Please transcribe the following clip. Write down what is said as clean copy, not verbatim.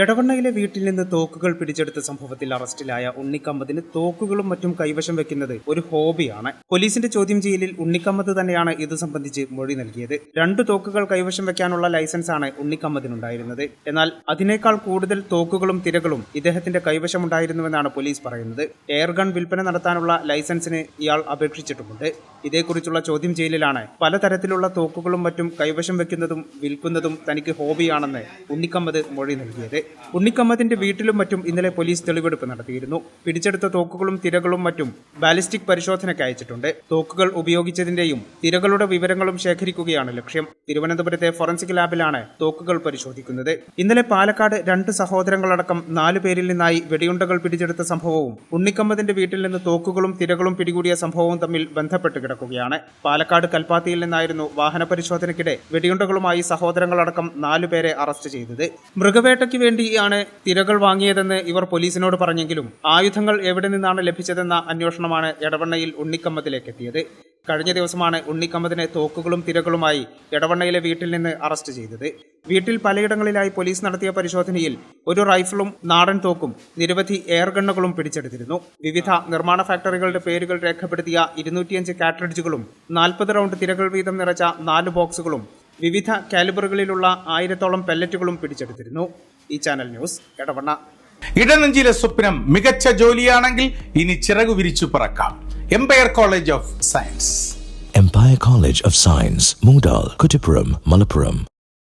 എടവണ്ണയിലെ വീട്ടിൽ നിന്ന് തോക്കുകൾ പിടിച്ചെടുത്ത സംഭവത്തിൽ അറസ്റ്റിലായ ഉണ്ണിക്കമ്മദിന് തോക്കുകളും മറ്റും കൈവശം വെക്കുന്നത് ഒരു ഹോബിയാണ്. പോലീസിന്റെ ചോദ്യം ചെയ്യലിൽ ഉണ്ണിക്കമ്മദ് തന്നെയാണ് ഇത് സംബന്ധിച്ച് മൊഴി നൽകിയത്. 2 തോക്കുകൾ കൈവശം വെക്കാനുള്ള ലൈസൻസാണ് ഉണ്ണിക്കമ്മദിനുണ്ടായിരുന്നത്. എന്നാൽ അതിനേക്കാൾ കൂടുതൽ തോക്കുകളും തിരകളും ഇദ്ദേഹത്തിന്റെ കൈവശമുണ്ടായിരുന്നുവെന്നാണ് പോലീസ് പറയുന്നത്. എയർഗൺ വിൽപ്പന നടത്താനുള്ള ലൈസൻസിന് ഇയാൾ അപേക്ഷിച്ചിട്ടുമുണ്ട്. ഇതേക്കുറിച്ചുള്ള ചോദ്യം ചെയ്യലിലാണ് പലതരത്തിലുള്ള തോക്കുകളും മറ്റും കൈവശം വെക്കുന്നതും വിൽക്കുന്നതും തനിക്ക് ഹോബിയാണെന്ന് ഉണ്ണിക്കമ്മദ് മൊഴി നൽകിയത്. ഉണ്ണിക്കമ്മദിന്റെ വീട്ടിലും മറ്റും ഇന്നലെ പോലീസ് തെളിവെടുപ്പ് നടത്തിയിരുന്നു. പിടിച്ചെടുത്ത തോക്കുകളും തിരകളും മറ്റും ബാലിസ്റ്റിക് പരിശോധനയ്ക്ക് അയച്ചിട്ടുണ്ട്. തോക്കുകൾ ഉപയോഗിച്ചതിന്റെയും തിരകളുടെ വിവരങ്ങളും ശേഖരിക്കുകയാണ് ലക്ഷ്യം. തിരുവനന്തപുരത്തെ ഫോറൻസിക് ലാബിലാണ് തോക്കുകൾ പരിശോധിക്കുന്നത്. ഇന്നലെ പാലക്കാട് 2 സഹോദരങ്ങളടക്കം 4 പേരിൽ നിന്നായി വെടിയുണ്ടകൾ പിടിച്ചെടുത്ത സംഭവവും ഉണ്ണിക്കമ്മദിന്റെ വീട്ടിൽ നിന്ന് തോക്കുകളും തിരകളും പിടികൂടിയ സംഭവവും തമ്മിൽ ബന്ധപ്പെട്ട് കിടക്കുകയാണ്. പാലക്കാട് കൽപ്പാത്തിയിൽ നിന്നായിരുന്നു വാഹന പരിശോധനയ്ക്കിടെ വെടിയുണ്ടകളുമായി സഹോദരങ്ങളടക്കം 4 പേരെ അറസ്റ്റ് ചെയ്തത്. മൃഗവേട്ടയ്ക്ക് വേണ്ടിയാണ് തിരകൾ വാങ്ങിയതെന്ന് ഇവർ പോലീസിനോട് പറഞ്ഞെങ്കിലും ആയുധങ്ങൾ എവിടെ നിന്നാണ് ലഭിച്ചതെന്ന അന്വേഷണമാണ് എടവണ്ണയിൽ ഉണ്ണിക്കമ്മദിലേക്ക് എത്തിയത്. കഴിഞ്ഞ ദിവസമാണ് ഉണ്ണിക്കമ്മദിനെ തോക്കുകളും തിരകളുമായി എടവണ്ണയിലെ വീട്ടിൽ നിന്ന് അറസ്റ്റ് ചെയ്തത്. വീട്ടിൽ പലയിടങ്ങളിലായി പോലീസ് നടത്തിയ പരിശോധനയിൽ ഒരു റൈഫിളും നാടൻ തോക്കും നിരവധി എയർഗണ്ണുകളും പിടിച്ചെടുത്തിരുന്നു. വിവിധ നിർമ്മാണ ഫാക്ടറികളുടെ പേരുകൾ രേഖപ്പെടുത്തിയ 205 കാട്രിഡ്ജുകളും 40 റൗണ്ട് തിരകൾ വീതം നിറച്ച 4 ബോക്സുകളും വിവിധ കാലിബറുകളിലുള്ള 1000-ഓളം പെല്ലറ്റുകളും പിടിച്ചെടുത്തിരുന്നു. ഈ ചാനൽ ന്യൂസ് എടവണ്ണ. ഇടനെഞ്ചിലെ സ്വപ്നം മികച്ച ജോലിയാണെങ്കിൽ ഇനി ചിറകു വിരിച്ചു പറക്കാം. Empire college of science. Empire College of Science, Moondal, Kuttipuram, Malappuram.